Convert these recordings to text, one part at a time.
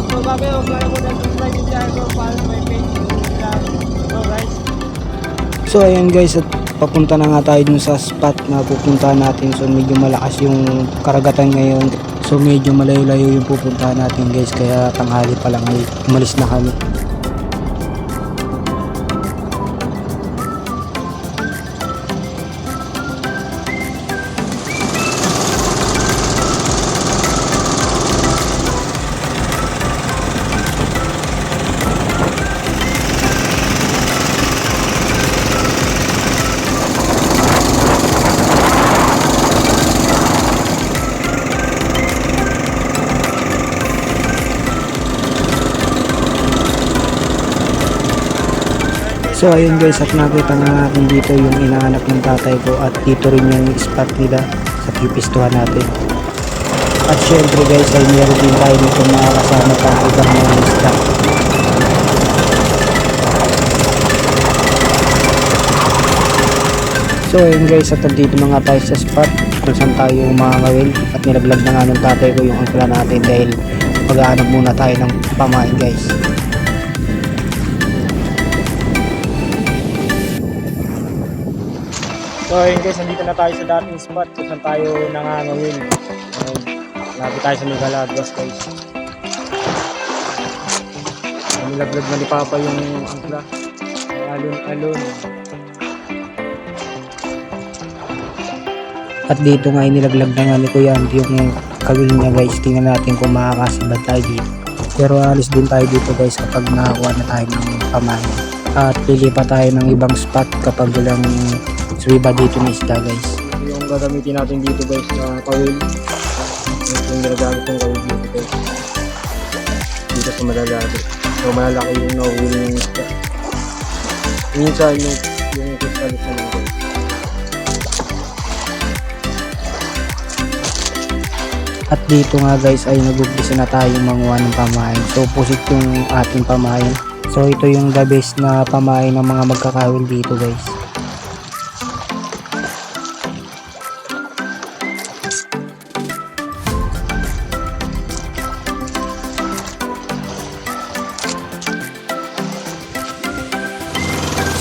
So bago huwag na po subscribe yung channel ko para may page so guys. So ayan guys, at papunta na nga tayo dun sa spot na pupuntahan natin. So medyo malakas yung karagatan ngayon. So medyo malayo-layo yung pupuntahan natin guys. Kaya tanghali pa lang ay umalis na kami. So ayun guys, at nakita na natin dito yung inaanap ng tatay ko, at dito rin yung spot nila sa pipistuhan natin. At syempre guys, ay meron din tayo dito mga kasama pa ibang mga isda. So ayun guys, at dito na nga tayo sa spot kung saan tayo mga ngawin, at nilaglag na nga ng tatay ko yung angkla natin dahil mag-aanap muna tayo ng pamain guys. So ayun guys, nandito na tayo sa dating spot kung saan tayo nangangawin. Labi tayo sa Migalagos guys. Nilaglag na ni Papa yung angkla. Alon-alon. At dito nga inilaglag na nga ni Kuya Andy yung kawil niya guys. Tingnan natin kung makakasabad tayo dito. Pero alis din tayo dito guys kapag nakakuha na tayo ng pamain. At lilipat tayo ng ibang spot kapag walang suwiba dito ng isda guys. Yung gagamitin natin dito guys na kawil. Yung ginagamit ng kawil dito guys. Dito sa malalaki. So malalaki yung nahuhuli ng isda. Minsan yung kuskalit na lang guys. At dito nga guys ay nag-umpisa na tayo manguha ng pamain. So pusit yung ating pamain. So ito yung the best na pamain ng mga magkakawil dito guys.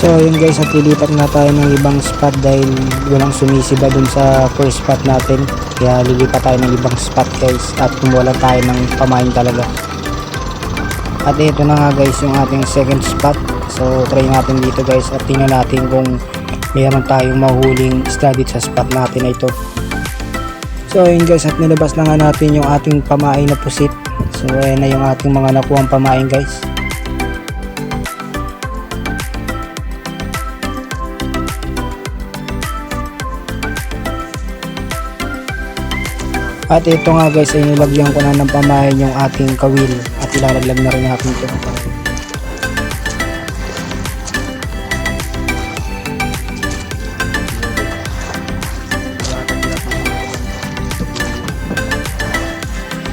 So yun guys, at lilipat na tayo ng ibang spot dahil walang sumisiba dun sa first spot natin. Kaya lilipat tayo ng ibang spot guys at kumuha tayo ng pamain talaga. At ito na nga guys yung ating second spot. So try natin dito guys at tingnan natin kung mayroon tayong mahuling isda dito sa spot natin na ito. So yun guys, at nilabas na nga natin yung ating pamain na pusit. So ayan na yung ating mga nakuhang pamain guys. At ito nga guys ay nilagyan ko na ng pamain yung ating kawil at ilalaglag na rin natin ito.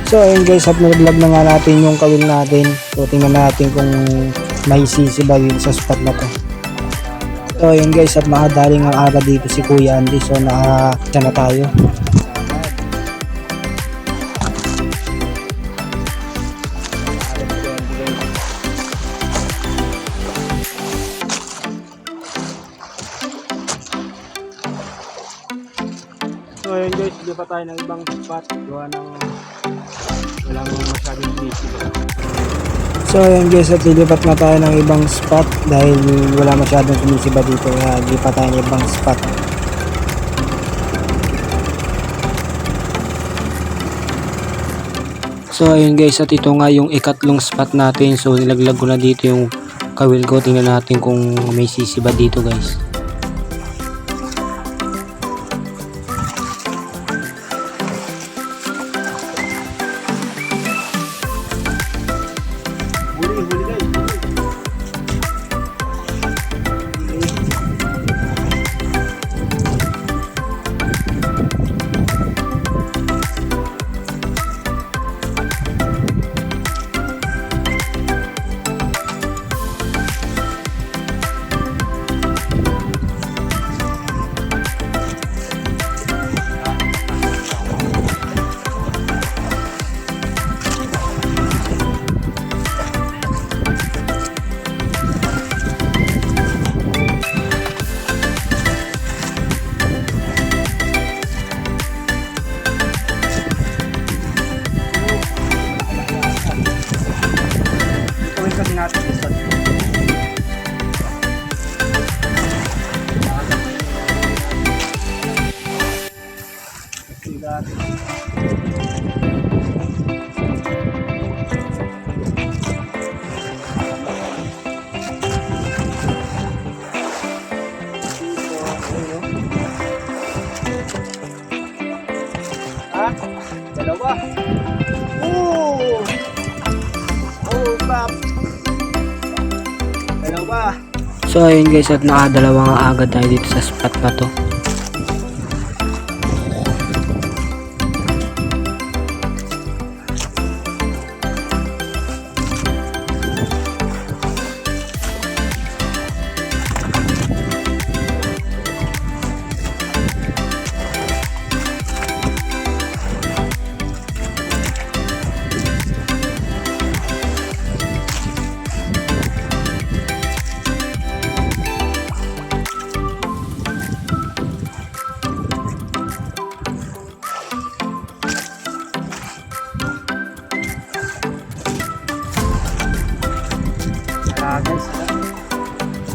So ayun guys, at nilaglag na nga natin yung kawil natin. So tingnan natin kung may sisiba din sa spot na to. So ayun guys, at makadaling ang aga dito si Kuya Andy. So nakakita na tayo. So ayun guys, lipat tayo ng ibang spot. Gawa ng walang masyadong busy. So ayun guys, at lilipat na tayo ng ibang spot dahil wala masyadong sumisiba dito. Kaya lipat tayo ng ibang spot. So ayun guys, at ito nga yung ikatlong spot natin. So nilaglag ko na dito yung kawil ko. Tingnan natin kung may sisiba dito guys. So ayun guys, at nakadalawang agad tayo dito sa spot na to.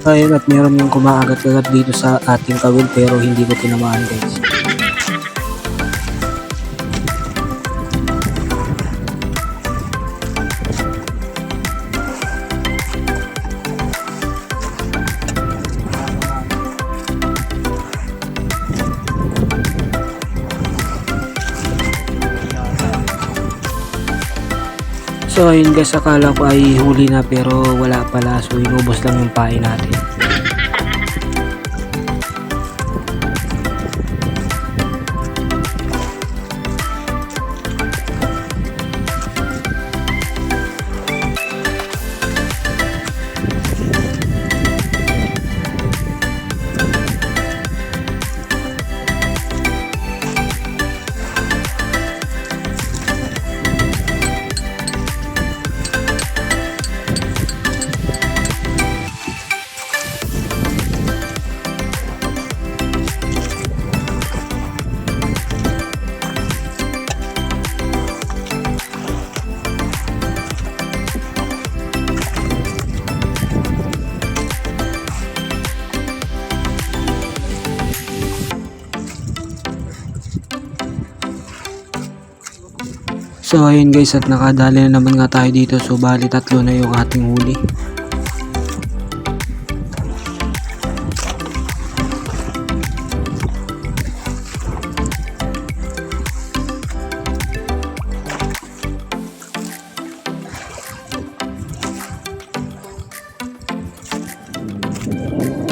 Ayun, at meron yung kumaagat-agat dito sa ating kawil pero hindi ko tinamaan guys. So ayun guys, akala ko ay huli na pero wala pala, so inubos lang yung pain natin. So ayun guys, at nakadali na naman nga tayo dito, so bali 3 na yung ating huli.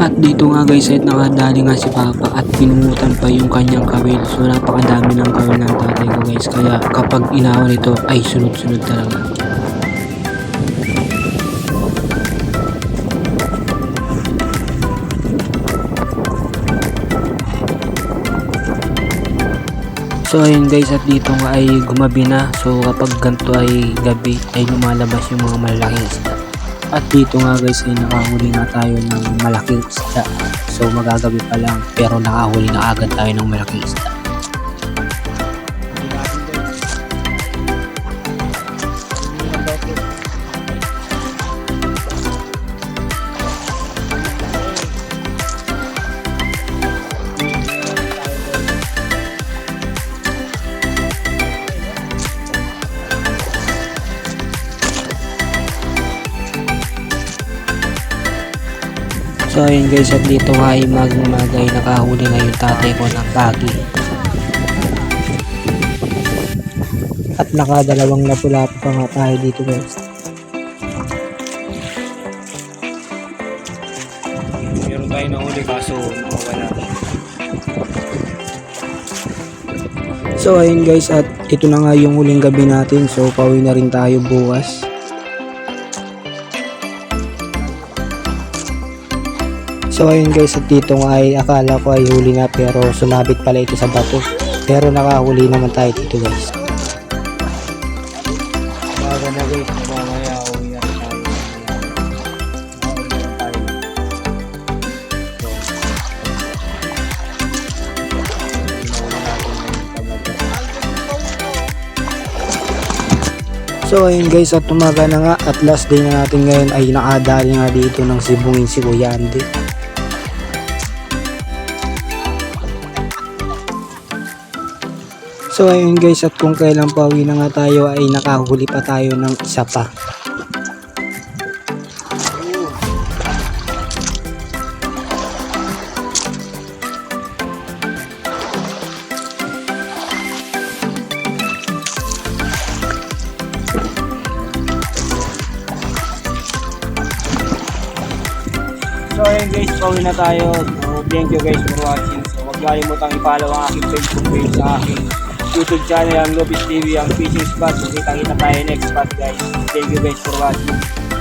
At dito nga guys, ay nakadali nga si Papa at pinungutan pa yung kanyang kawil. So napakadami ng kawil ng tatay ko guys, kaya kapag inawan ito ay sunod-sunod talaga. So ayun guys, at dito nga ay gumabi na. So kapag ganito ay gabi ay lumalabas yung mga malalaking isda. At dito nga guys ay nakahuli nga tayo ng malaking isda. So magagabi pa lang pero nakahuli na agad tayo ng malaking isda. So ayun guys, at dito nga ay magmagay nakahuli nga yung tatay ko ng bagi. At nakadalawang lapu-lapu pa nga tayo dito guys. Meron tayo na huli kaso nakawala. So ayun guys, at ito na nga yung huling gabi natin, so pauwi na rin tayo bukas. So ayun guys, at dito nga ay akala ko ay huli na pero sumabit pala ito sa bato. Pero nakahuli naman tayo dito guys. Baga na guys, mamaya uwi na tayo. So ayun guys, at umaga na nga at last day na natin ngayon ay nakadali nga dito ng sibungin si Kuya Andy. So ayun guys, at kung kailan pauwi na nga tayo ay nakahuli pa tayo ng isa pa. So ayun ayun guys, pauwi na tayo. So, thank you guys for watching. So, huwag kalimutang i-follow ang aking Facebook page sa aking YouTube channel, ang Lopez TV, ang Fishing Spot. So, kita tayo next spot guys. Thank you guys for watching.